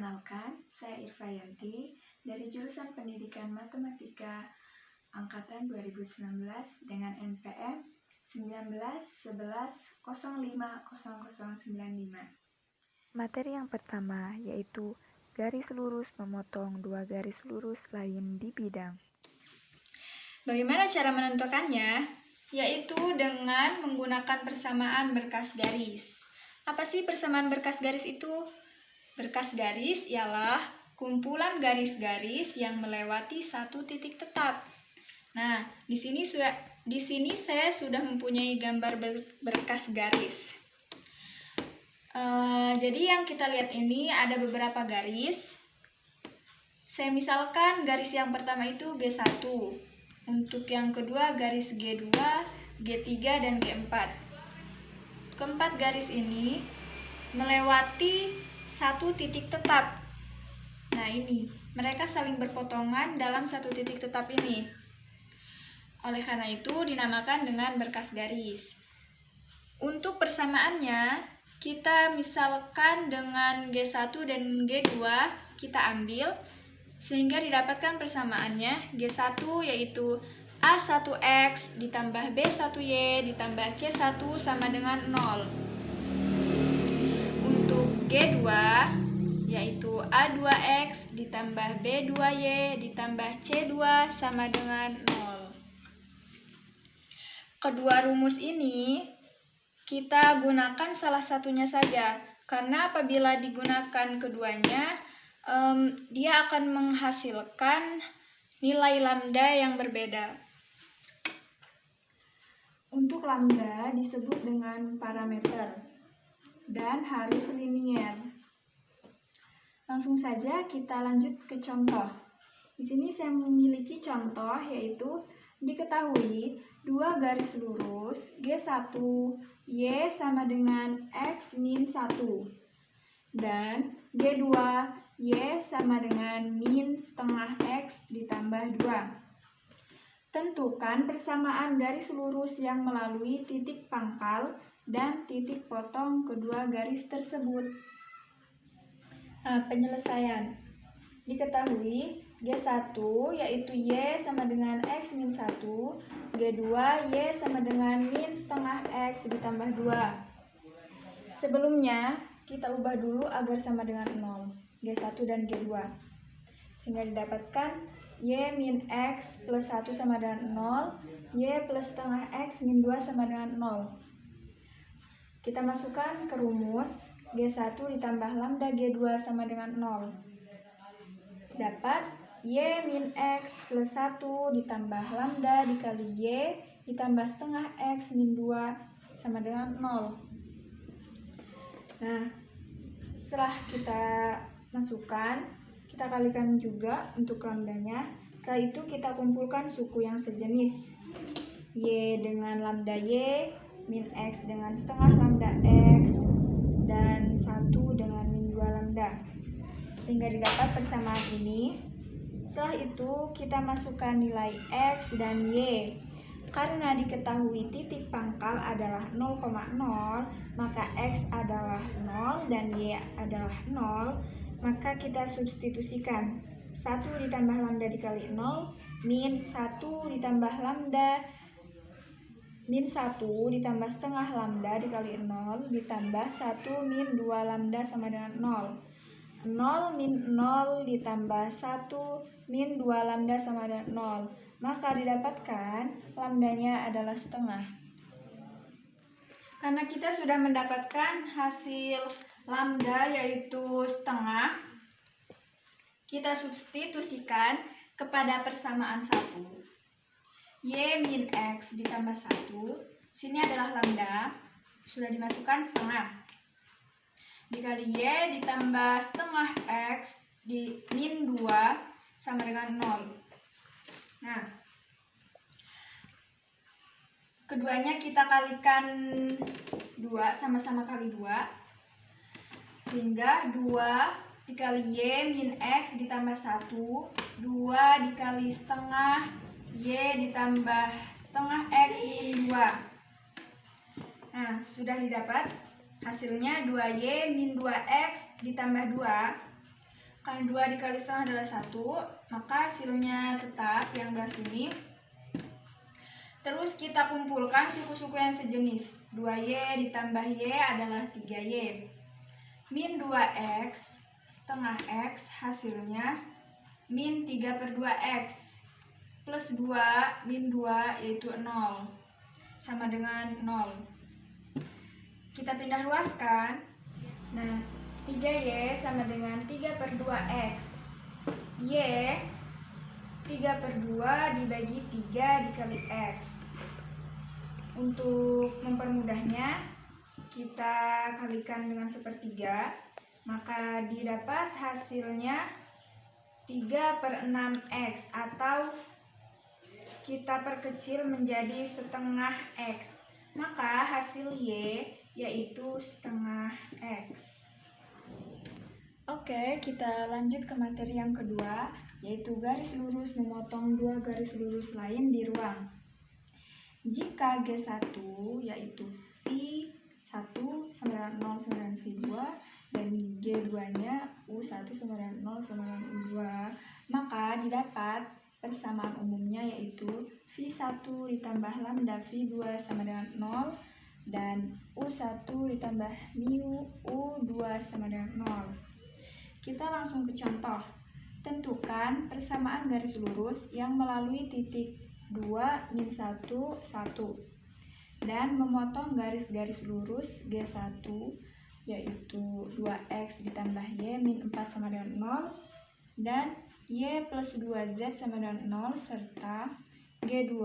Perkenalkan, saya Irvayanti dari jurusan Pendidikan Matematika Angkatan 2019 dengan NPM 1911050095. Materi yang pertama yaitu garis lurus memotong dua garis lurus lain di bidang. Bagaimana cara menentukannya? Yaitu dengan menggunakan persamaan berkas garis. Apa sih persamaan berkas garis itu? Berkas garis ialah kumpulan garis-garis yang melewati satu titik tetap. Nah, di sini saya sudah mempunyai gambar berkas garis. Jadi yang kita lihat ini ada beberapa garis. Saya misalkan garis yang pertama itu G1. Untuk yang kedua garis G2, G3, dan G4. Keempat garis ini melewati satu titik tetap. Nah ini, mereka saling berpotongan dalam satu titik tetap ini. Oleh karena itu dinamakan dengan berkas garis. Untuk persamaannya, kita misalkan dengan G1 dan G2 kita ambil, sehingga didapatkan persamaannya G1 yaitu A1X ditambah B1Y ditambah C1 sama dengan 0. Untuk G2 yaitu A2X ditambah B2Y ditambah C2 sama dengan 0. Kedua rumus ini kita gunakan salah satunya saja, karena apabila digunakan keduanya, dia akan menghasilkan nilai lambda yang berbeda. Untuk lambda disebut dengan parameter dan harus linier. Langsung saja kita lanjut ke contoh. Di sini saya memiliki contoh yaitu diketahui dua garis lurus G1 Y sama dengan X min 1 dan G2 Y sama dengan min setengah X ditambah 2. Tentukan persamaan garis lurus yang melalui titik pangkal dan titik potong kedua garis tersebut. Penyelesaian. Diketahui G1 yaitu Y sama dengan X min 1, G2 Y sama dengan min setengah X ditambah 2. Sebelumnya kita ubah dulu agar sama dengan 0, G1 dan G2. Sehingga didapatkan Y min X plus 1 sama dengan 0, Y plus setengah X min 2 sama dengan 0. Kita masukkan ke rumus G1 ditambah lambda G2 sama dengan 0. Dapat Y min X plus 1 ditambah lambda dikali Y ditambah setengah X min 2 sama dengan 0. Nah, setelah kita masukkan, kita kalikan juga untuk lambdanya. Setelah itu kita kumpulkan suku yang sejenis. Y dengan lambda Y, min X dengan setengah lambda X, dan 1 dengan min 2 lambda. Sehingga didapat persamaan ini. Setelah itu kita masukkan nilai X dan Y. Karena diketahui titik pangkal adalah 0,0, maka X adalah 0 dan Y adalah 0. Maka kita substitusikan 1 ditambah lambda dikali 0, min 1 ditambah lambda min 1 ditambah setengah lambda dikali 0 ditambah 1 min 2 lambda sama dengan 0. 0 min 0 ditambah 1 min 2 lambda sama dengan 0. Maka didapatkan lambdanya adalah setengah. Karena kita sudah mendapatkan hasil lambda yaitu setengah, kita substitusikan kepada persamaan 1. Y min X ditambah 1, sini adalah lambda, sudah dimasukkan setengah, dikali Y ditambah setengah X di min 2 sama dengan 0. Nah, keduanya kita kalikan 2, sama-sama kali 2, sehingga 2 dikali Y min X ditambah 1, 2 dikali setengah Y ditambah setengah X min 2. Nah, sudah didapat hasilnya 2Y min 2X ditambah 2. Karena 2 dikali setengah adalah 1, maka hasilnya tetap yang belah sini. Terus kita kumpulkan suku-suku yang sejenis. 2Y ditambah Y adalah 3Y. Min 2X setengah X hasilnya min 3/2X. Plus 2 min 2 yaitu 0. Sama dengan 0. Kita pindah luaskan. Nah, 3Y sama dengan 3/2X. Y 3/2 dibagi 3 dikali X. Untuk mempermudahnya, kita kalikan dengan sepertiga, maka didapat hasilnya 3/6X, atau kita perkecil menjadi setengah X. Maka hasil Y yaitu setengah X. Oke, kita lanjut ke materi yang kedua, yaitu garis lurus memotong 2 garis lurus lain di ruang. Jika G1 yaitu V1 sama dengan 0 sama dengan V2 dan G2-nya U1 sama dengan 0 sama dengan U2, maka didapat persamaan umumnya yaitu V1 ditambah lambda V2 sama dengan 0 dan U1 ditambah mu U2 sama dengan 0. Kita langsung ke contoh. Tentukan persamaan garis lurus yang melalui titik 2, min 1, 1 dan memotong garis-garis lurus G1 yaitu 2X ditambah Y min 4 sama dengan 0 dan Y plus 2Z sama dengan 0 serta G2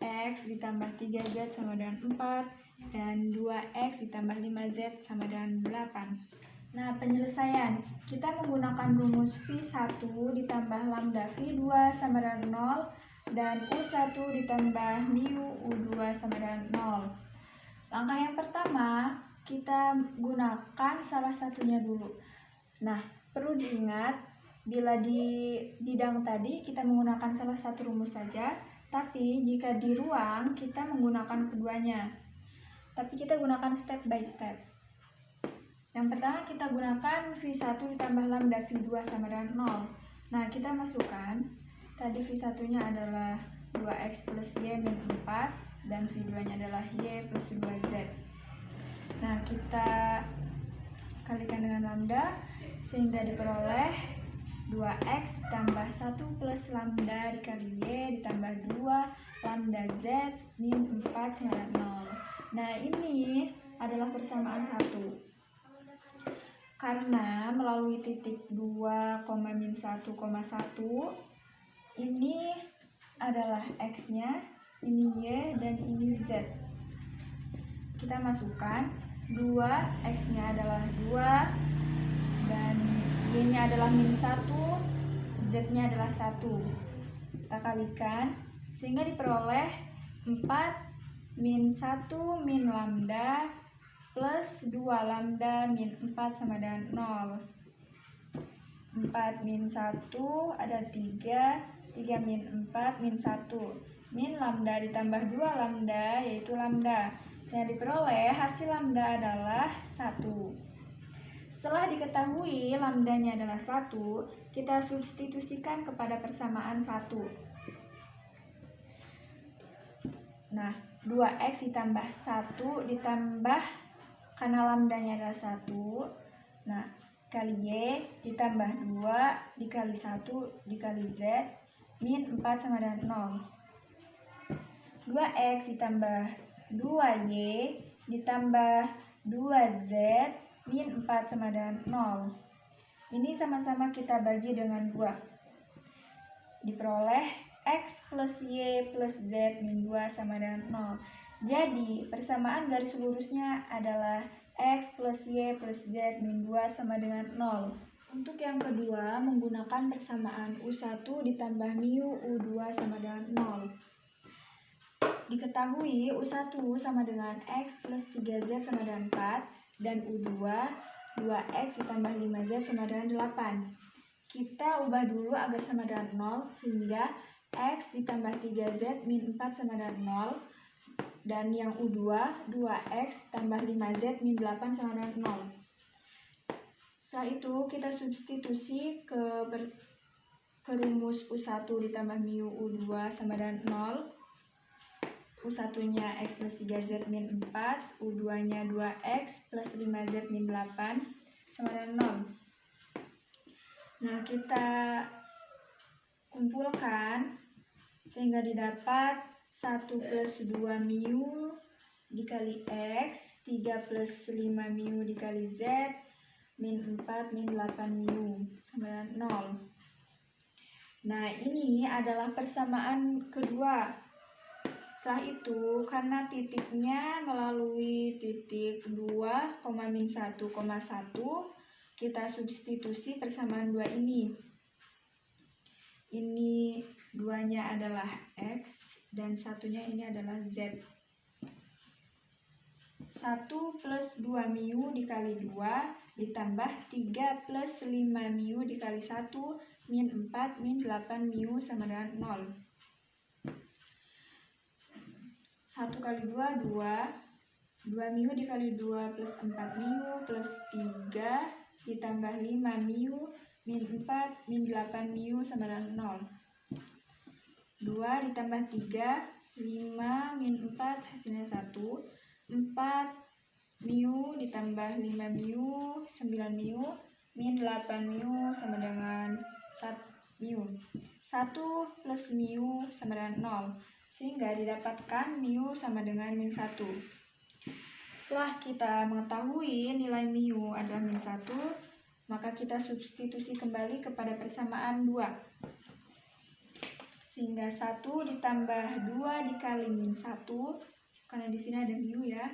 X ditambah 3Z sama dengan 4 dan 2X ditambah 5Z sama dengan 8. Nah, penyelesaian. Kita menggunakan rumus V1 ditambah lambda V2 sama dengan 0 dan U1 ditambah mu U2 sama dengan 0. Langkah yang pertama, kita gunakan salah satunya dulu. Nah, perlu diingat, bila di bidang tadi kita menggunakan salah satu rumus saja, tapi jika di ruang kita menggunakan keduanya. Tapi kita gunakan step by step. Yang pertama kita gunakan V1 ditambah lambda V2 sama dengan 0. Nah, kita masukkan, tadi V1-nya adalah 2X plus Y min 4 dan V2-nya adalah Y plus 2Z. Nah, kita kalikan dengan lambda sehingga diperoleh 2X tambah 1 plus lambda dikali Y ditambah 2 lambda Z min 4 sama dengan 0. Nah, ini adalah persamaan 1. Karena melalui titik 2, min 1, 1 ini adalah X-nya, ini Y, dan ini Z. Kita masukkan 2, X-nya adalah 2, dan Y-nya adalah min 1, Z-nya adalah 1. Kita kalikan, sehingga diperoleh 4 min 1 min lambda plus 2 lambda min 4 sama dengan 0. 4 min 1 ada 3 min 4 min 1. Min lambda ditambah 2 lambda yaitu lambda. Yang diperoleh hasil lambda adalah 1. Setelah diketahui lambdanya adalah 1, kita substitusikan kepada persamaan 1. Nah, 2X ditambah 1 ditambah, karena lambdanya adalah 1, nah, kali Y ditambah 2 dikali 1 dikali Z min 4 sama dengan 0. 2X ditambah 2Y ditambah 2Z min 4 sama dengan 0. Ini sama-sama kita bagi dengan 2. Diperoleh X plus Y plus Z min 2 sama dengan 0. Jadi, persamaan garis lurusnya adalah X plus Y plus Z min 2 sama dengan 0. Untuk yang kedua, menggunakan persamaan U1 ditambah mu U2 sama dengan 0. Diketahui U1 sama dengan X plus 3Z sama dengan 4, dan U2, 2X ditambah 5Z sama dengan 8. Kita ubah dulu agar sama dengan 0, sehingga X ditambah 3Z min 4 sama dengan 0, dan yang U2, 2X tambah 5Z min 8 sama dengan 0. Setelah itu kita substitusi ke rumus U1 ditambah mu U2 sama dengan 0. U1-nya X plus 3Z min 4, U2-nya 2X plus 5Z min 8 sama dengan 0. Nah, kita kumpulkan sehingga didapat 1 plus 2 mu dikali X, 3 plus 5 mu dikali Z, min 4 min 8 mu sama dengan 0. Nah, ini adalah persamaan kedua. Setelah itu, karena titiknya melalui titik 2, min 1, 1, kita substitusi persamaan 2 ini. Ini 2-nya adalah X dan 1-nya ini adalah Z. 1 plus 2 mu dikali 2 ditambah 3 plus 5 mu dikali 1 min 4 min 8 mu sama dengan 0. 1 kali 2, 2. 2 mu dikali 2 plus 4 mu plus 3 ditambah 5 mu min 4 min 8 mu sama dengan 0. 2 ditambah 3, 5 min 4 hasilnya 1. 4 mu ditambah 5 mu, 9 mu min 8 mu sama dengan 1 mu. 1 plus mu sama dengan 0. Sehingga didapatkan mu sama dengan min 1. Setelah kita mengetahui nilai mu adalah min 1, maka kita substitusi kembali kepada persamaan 2. Sehingga 1 ditambah 2 dikali min 1, karena di sini ada mu ya,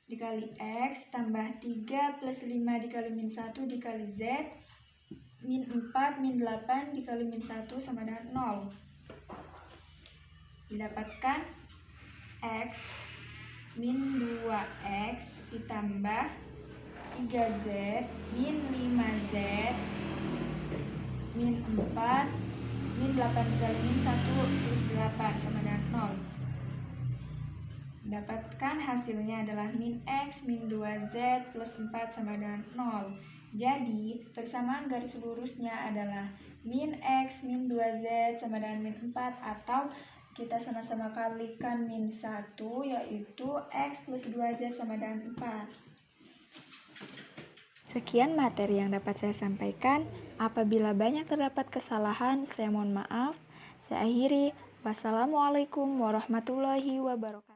dikali X tambah 3 plus 5 dikali min 1 dikali Z, min 4 min 8 dikali min 1 sama dengan 0. Didapatkan X min 2X ditambah 3Z min 5Z min 4 min 8 dikali min 1 plus 8 sama dengan 0. Dapatkan hasilnya adalah min X min 2Z plus 4 sama dengan 0. Jadi persamaan garis lurusnya adalah min X min 2Z sama dengan min 4, atau kita sama-sama kalikan min 1, yaitu X plus 2Z sama dengan 4. Sekian materi yang dapat saya sampaikan. Apabila banyak terdapat kesalahan, saya mohon maaf. Saya akhiri. Wassalamualaikum warahmatullahi wabarakatuh.